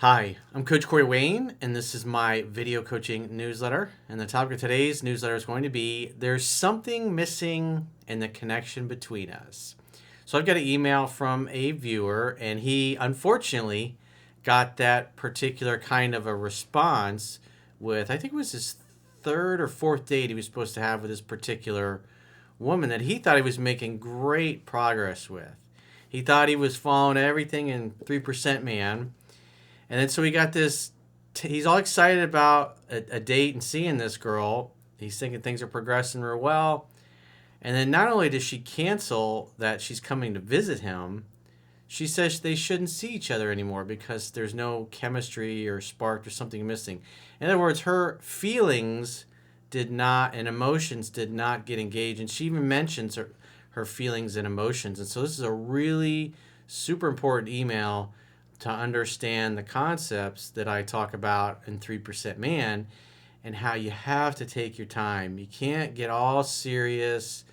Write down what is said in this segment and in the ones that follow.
Hi, I'm Coach Corey Wayne, and this is my video coaching newsletter. And the topic of today's newsletter is going to be There's something missing in the connection between us. So I've got an email from a viewer, and he unfortunately got that particular kind of a response with, I think it was his third or fourth date he was supposed to have with this particular woman that he thought he was making great progress with. He thought he was following everything in 3% Man. And then so he got this, he's all excited about a date and seeing this girl. He's thinking things are progressing real well. And then not only does she cancel that she's coming to visit him, she says they shouldn't see each other anymore because there's no chemistry or spark or something missing. In other words, her feelings did not and emotions did not get engaged. And she even mentions her feelings and emotions. And so this is a really super important email to understand the concepts that I talk about in 3% Man and how you have to take your time. You can't get all serious.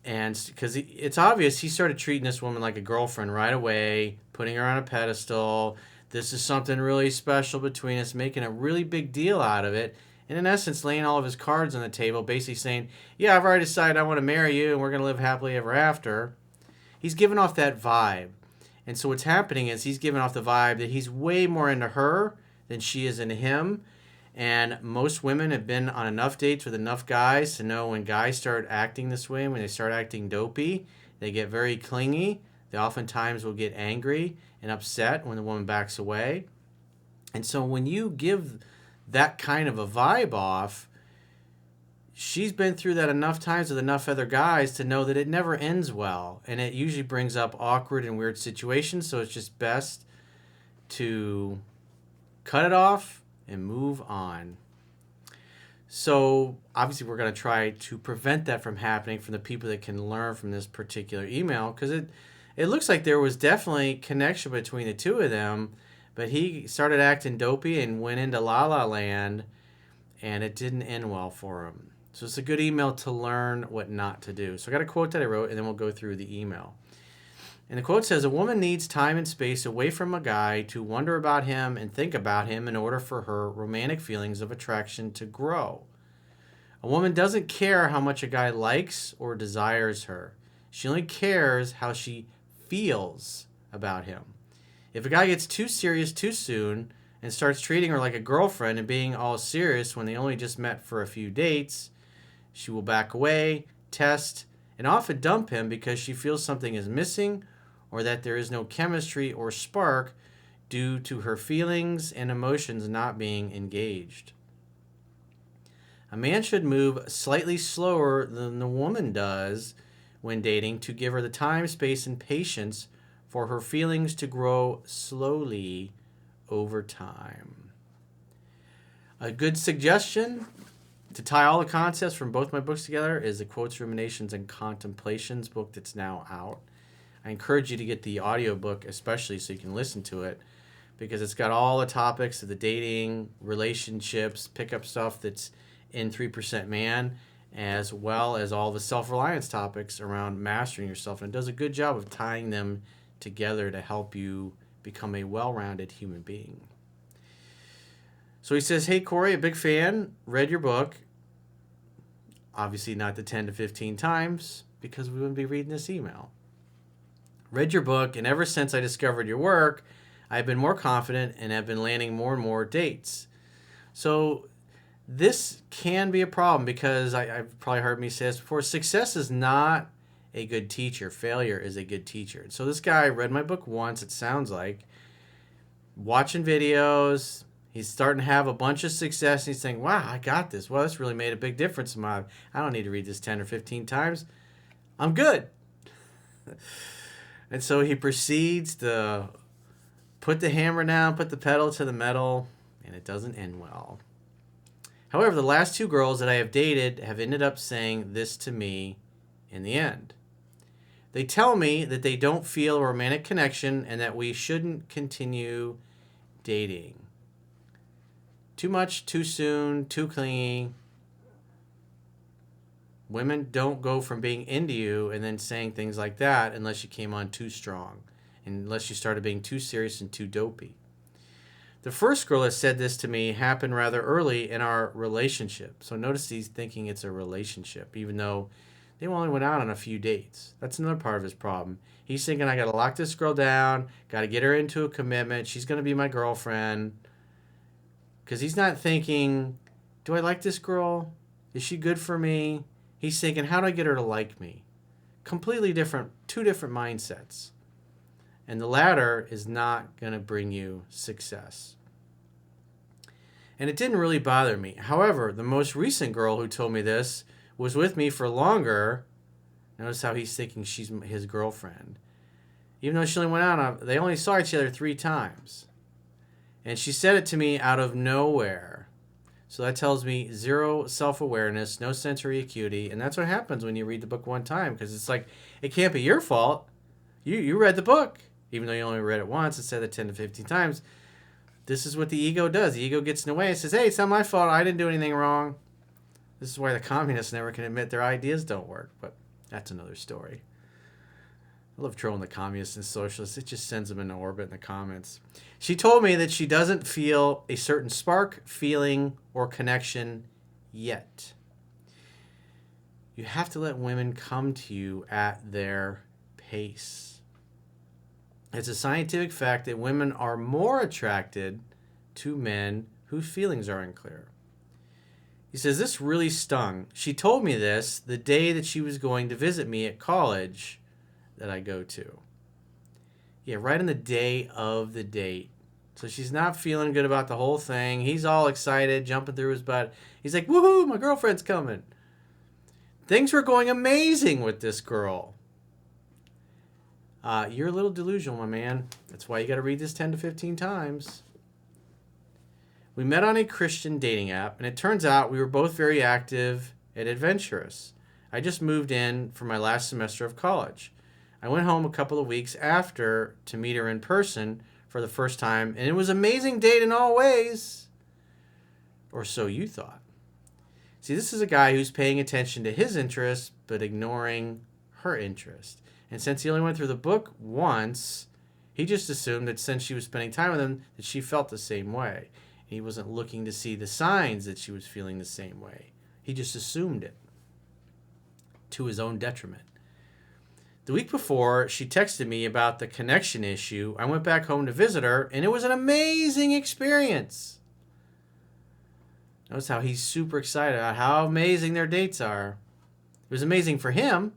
And because it's obvious he started treating this woman like a girlfriend right away, putting her on a pedestal. This is something really special between us, making a really big deal out of it. And in essence, laying all of his cards on the table, basically saying, yeah, I've already decided I want to marry you and we're going to live happily ever after. He's giving off that vibe. And so what's happening is he's giving off the vibe that he's way more into her than she is into him. And most women have been on enough dates with enough guys to know when guys start acting this way, when they start acting dopey, they get very clingy. They oftentimes will get angry and upset when the woman backs away. And so when you give that kind of a vibe off, she's been through that enough times with enough other guys to know that it never ends well. And it usually brings up awkward and weird situations. So it's just best to cut it off and move on. So obviously we're going to try to prevent that from happening from the people that can learn from this particular email, because it looks like there was definitely connection between the two of them, but he started acting dopey and went into La La Land, and it didn't end well for him. So it's a good email to learn what not to do. So I got a quote that I wrote, and then we'll go through the email. And the quote says, a woman needs time and space away from a guy to wonder about him and think about him in order for her romantic feelings of attraction to grow. A woman doesn't care how much a guy likes or desires her. She only cares how she feels about him. If a guy gets too serious too soon and starts treating her like a girlfriend and being all serious when they only just met for a few dates, she will back away, test, and often dump him because she feels something is missing or that there is no chemistry or spark due to her feelings and emotions not being engaged. A man should move slightly slower than the woman does when dating to give her the time, space, and patience for her feelings to grow slowly over time. A good suggestion to tie all the concepts from both my books together is the Quotes, Ruminations, and Contemplations book that's now out. I encourage you to get the audiobook especially so you can listen to it, because it's got all the topics of the dating, relationships, pickup stuff that's in 3% Man, as well as all the self-reliance topics around mastering yourself. And it does a good job of tying them together to help you become a well-rounded human being. So he says, hey, Corey, a big fan, read your book. Obviously not the 10 to 15 times, because we wouldn't be reading this email. Read your book, and ever since I discovered your work, I've been more confident and have been landing more and more dates. So this can be a problem because I've probably heard me say this before. Success is not a good teacher. Failure is a good teacher. So this guy read my book once, it sounds like, watching videos. He's starting to have a bunch of success. And he's saying, wow, I got this. Well, this really made a big difference in my life. I don't need to read this 10 or 15 times. I'm good. And so he proceeds to put the hammer down, put the pedal to the metal, and it doesn't end well. However, the last two girls that I have dated have ended up saying this to me in the end. They tell me that they don't feel a romantic connection and that we shouldn't continue dating. Too much, too soon, too clingy. Women don't go from being into you and then saying things like that unless you came on too strong, unless you started being too serious and too dopey. The first girl that said this to me happened rather early in our relationship. So notice he's thinking it's a relationship, even though they only went out on a few dates. That's another part of his problem. He's thinking, I got to lock this girl down, got to get her into a commitment. She's going to be my girlfriend. Because he's not thinking, do I like this girl? Is she good for me? He's thinking, how do I get her to like me? Completely different, two different mindsets. And the latter is not going to bring you success. And it didn't really bother me. However, the most recent girl who told me this was with me for longer. Notice how he's thinking she's his girlfriend. Even though she only went out, they only saw each other 3 times. And she said it to me out of nowhere. So that tells me zero self-awareness, no sensory acuity. And that's what happens when you read the book one time. Because it's like, it can't be your fault. You read the book. Even though you only read it once instead of 10 to 15 times. This is what the ego does. The ego gets in the way. It says, hey, it's not my fault. I didn't do anything wrong. This is why the communists never can admit their ideas don't work. But that's another story. I love trolling the communists and socialists. It just sends them into orbit in the comments. She told me that she doesn't feel a certain spark, feeling, or connection yet. You have to let women come to you at their pace. It's a scientific fact that women are more attracted to men whose feelings are unclear. He says, this really stung. She told me this the day that she was going to visit me at college that I go to. Yeah, right on the day of the date. So she's not feeling good about the whole thing. He's all excited, jumping through his butt. He's like, woohoo, my girlfriend's coming. Things were going amazing with this girl. You're a little delusional, my man. That's why you got to read this 10 to 15 times. We met on a Christian dating app, and it turns out we were both very active and adventurous. I just moved in for my last semester of college. I went home a couple of weeks after to meet her in person for the first time, and it was an amazing date in all ways. Or so you thought. See, this is a guy who's paying attention to his interests, but ignoring her interest. And since he only went through the book once, he just assumed that since she was spending time with him, that she felt the same way. He wasn't looking to see the signs that she was feeling the same way. He just assumed it, to his own detriment. The week before, she texted me about the connection issue. I went back home to visit her, and it was an amazing experience. Notice how he's super excited about how amazing their dates are. It was amazing for him,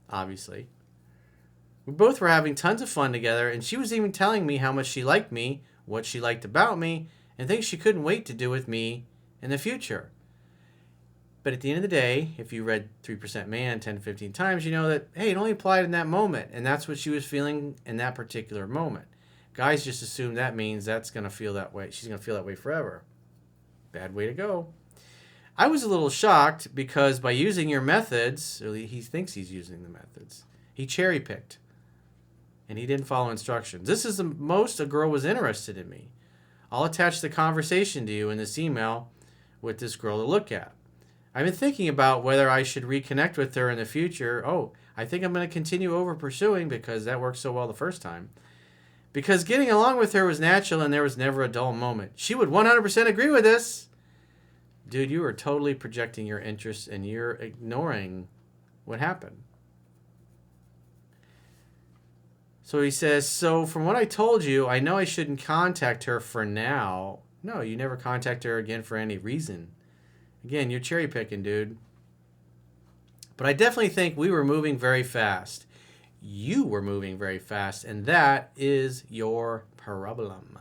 obviously. We both were having tons of fun together, and she was even telling me how much she liked me, what she liked about me, and things she couldn't wait to do with me in the future. But at the end of the day, if you read 3% Man 10 to 15 times, you know that, hey, it only applied in that moment, and that's what she was feeling in that particular moment. Guys just assume that means that's going to feel that way. She's going to feel that way forever. Bad way to go. I was a little shocked because by using your methods, or he thinks he's using the methods, he cherry-picked. And he didn't follow instructions. This is the most a girl was interested in me. I'll attach the conversation to you in this email with this girl to look at. I've been thinking about whether I should reconnect with her in the future. Oh, I think I'm going to continue over pursuing because that worked so well the first time. Because getting along with her was natural and there was never a dull moment. She would 100% agree with this. Dude, you are totally projecting your interests and you're ignoring what happened. So he says, so from what I told you, I know I shouldn't contact her for now. No, you never contact her again for any reason. Again, you're cherry picking, dude. But I definitely think we were moving very fast. You were moving very fast, and that is your problem.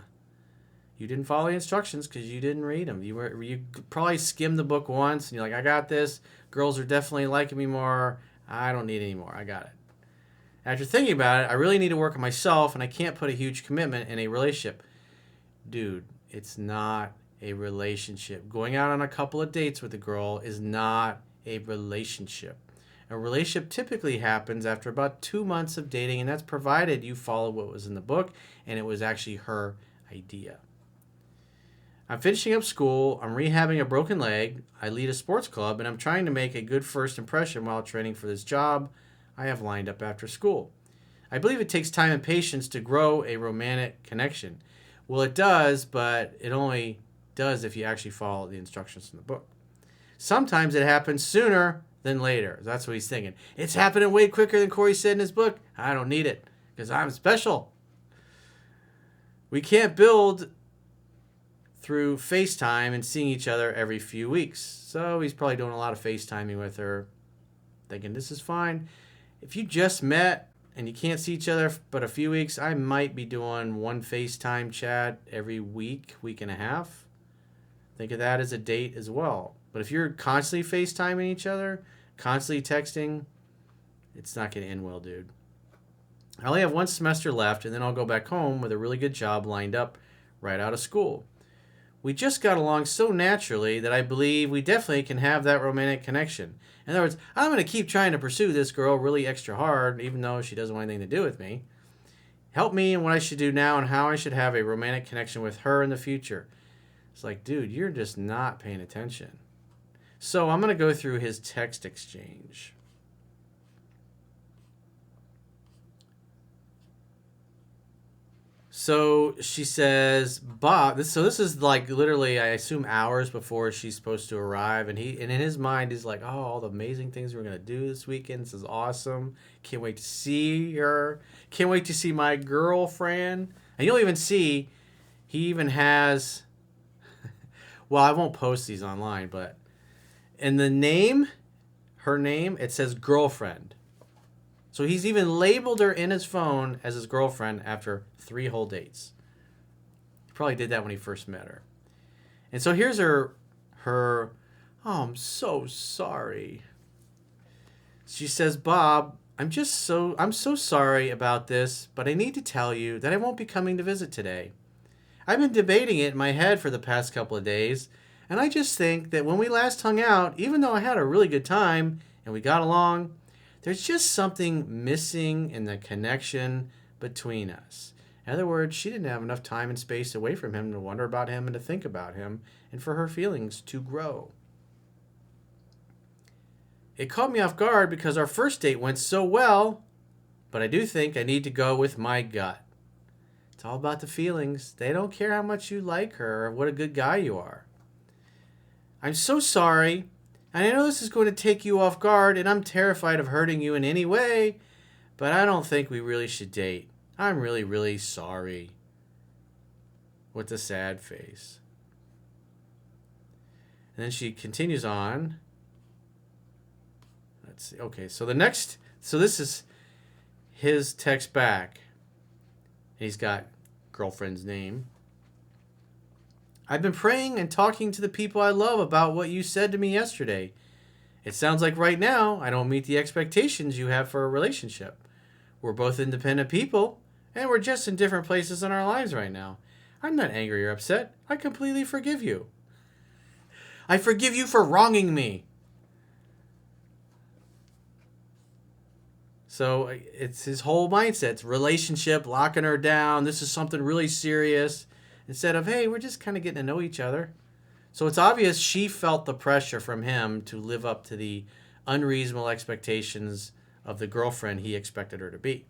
You didn't follow the instructions because you didn't read them. You probably skimmed the book once, and you're like, I got this. Girls are definitely liking me more. I don't need any more. I got it. After thinking about it, I really need to work on myself, and I can't put a huge commitment in a relationship. Dude, it's not a relationship. Going out on a couple of dates with a girl is not a relationship. A relationship typically happens after about 2 months of dating, and that's provided you follow what was in the book, and it was actually her idea. I'm finishing up school, I'm rehabbing a broken leg, I lead a sports club, and I'm trying to make a good first impression while training for this job I have lined up after school. I believe it takes time and patience to grow a romantic connection. Well, it does, but it only does if you actually follow the instructions in the book. Sometimes it happens sooner than later. That's what he's thinking. It's happening way quicker than Corey said in his book. I don't need it because I'm special. We can't build through FaceTime and seeing each other every few weeks. So he's probably doing a lot of FaceTiming with her, thinking this is fine. If you just met and you can't see each other but a few weeks, I might be doing one FaceTime chat every week, week and a half. Think of that as a date as well. But if you're constantly FaceTiming each other, constantly texting, it's not going to end well, dude. I only have one semester left, and then I'll go back home with a really good job lined up right out of school. We just got along so naturally that I believe we definitely can have that romantic connection. In other words, I'm going to keep trying to pursue this girl really extra hard, even though she doesn't want anything to do with me. Help me in what I should do now and how I should have a romantic connection with her in the future. It's like, dude, you're just not paying attention. So I'm going to go through his text exchange. So she says, Bob, this is like literally, I assume, hours before she's supposed to arrive. And in his mind, he's like, oh, all the amazing things we're going to do this weekend. This is awesome. Can't wait to see her. Can't wait to see my girlfriend. And you'll even see, he even has, well, I won't post these online, but in the name, her name, it says girlfriend. So he's even labeled her in his phone as his girlfriend after 3 whole dates. He probably did that when he first met her. And so here's her, oh, I'm so sorry. She says, Bob, I'm so sorry about this, but I need to tell you that I won't be coming to visit today. I've been debating it in my head for the past couple of days, and I just think that when we last hung out, even though I had a really good time and we got along, there's just something missing in the connection between us. In other words, she didn't have enough time and space away from him to wonder about him and to think about him and for her feelings to grow. It caught me off guard because our first date went so well, but I do think I need to go with my gut. It's all about the feelings. They don't care how much you like her or what a good guy you are. I'm so sorry. And I know this is going to take you off guard, and I'm terrified of hurting you in any way, but I don't think we really should date. I'm really, really sorry. With a sad face. And then she continues on. Let's see. Okay, so this is his text back. He's got girlfriend's name. I've been praying and talking to the people I love about what you said to me yesterday. It sounds like right now I don't meet the expectations you have for a relationship. We're both independent people, and we're just in different places in our lives right now. I'm not angry or upset. I completely forgive you. I forgive you for wronging me. So it's his whole mindset. It's relationship, locking her down. This is something really serious. Instead of, hey, we're just kind of getting to know each other. So it's obvious she felt the pressure from him to live up to the unreasonable expectations of the girlfriend he expected her to be.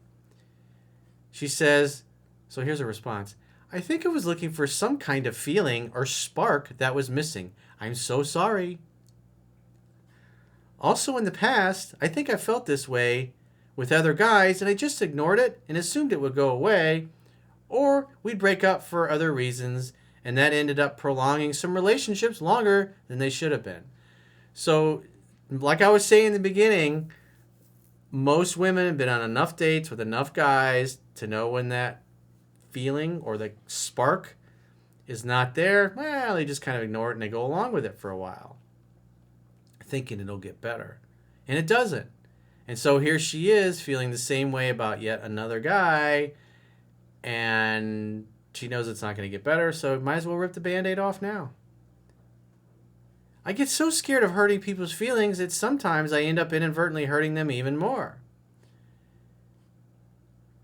She says, so here's her response. I think I was looking for some kind of feeling or spark that was missing. I'm so sorry. Also in the past, I think I felt this way with other guys and I just ignored it and assumed it would go away. Or we'd break up for other reasons, and that ended up prolonging some relationships longer than they should have been. So, like I was saying in the beginning, most women have been on enough dates with enough guys to know when that feeling or the spark is not there. Well, they just kind of ignore it and they go along with it for a while, thinking it'll get better. And it doesn't. And so here she is feeling the same way about yet another guy, and she knows it's not going to get better, so might as well rip the Band-Aid off now. I get so scared of hurting people's feelings that sometimes I end up inadvertently hurting them even more.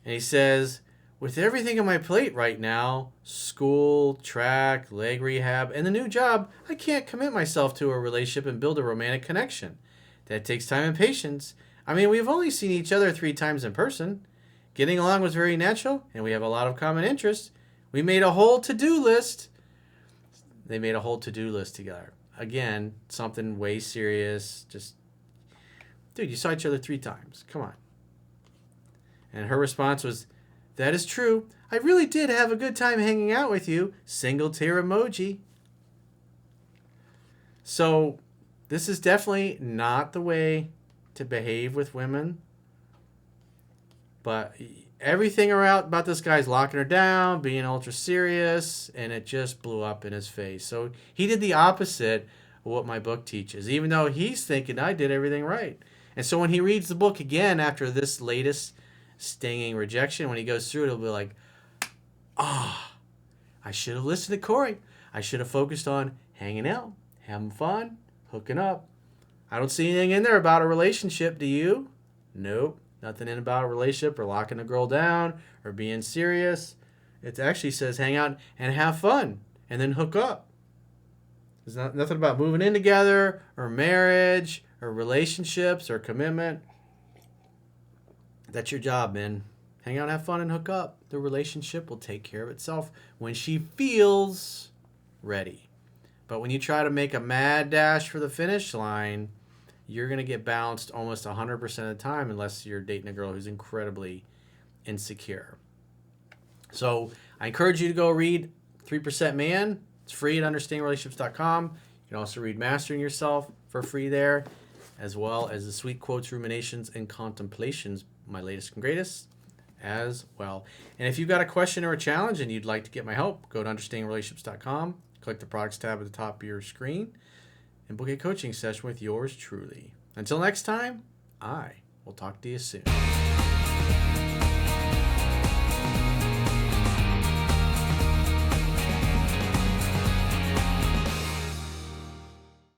And he says, with everything on my plate right now, school, track, leg rehab, and the new job, I can't commit myself to a relationship and build a romantic connection. That takes time and patience. I mean, we've only seen each other 3 times in person. Getting along was very natural, and we have a lot of common interests. We made a whole to-do list. They made a whole to-do list together. Again, something way serious. Just, dude, you saw each other 3 times. Come on. And her response was, that is true. I really did have a good time hanging out with you. Single tear emoji. So this is definitely not the way to behave with women. But everything about this guy's locking her down, being ultra serious, and it just blew up in his face. So he did the opposite of what my book teaches, even though he's thinking I did everything right. And so when he reads the book again after this latest stinging rejection, when he goes through it, he'll be like, I should have listened to Corey. I should have focused on hanging out, having fun, hooking up. I don't see anything in there about a relationship, do you? Nope. Nothing in about a relationship or locking a girl down or being serious. It actually says hang out and have fun and then hook up. There's nothing about moving in together or marriage or relationships or commitment. That's your job, man. Hang out, have fun, and hook up. The relationship will take care of itself when she feels ready. But when you try to make a mad dash for the finish line, you're going to get bounced almost 100% of the time unless you're dating a girl who's incredibly insecure. So I encourage you to go read 3% Man. It's free at understandingrelationships.com. You can also read Mastering Yourself for free there, as well as the Sweet Quotes, Ruminations, and Contemplations, my latest and greatest, as well. And if you've got a question or a challenge and you'd like to get my help, go to understandingrelationships.com, click the products tab at the top of your screen, and book a coaching session with yours truly. Until next time, I will talk to you soon.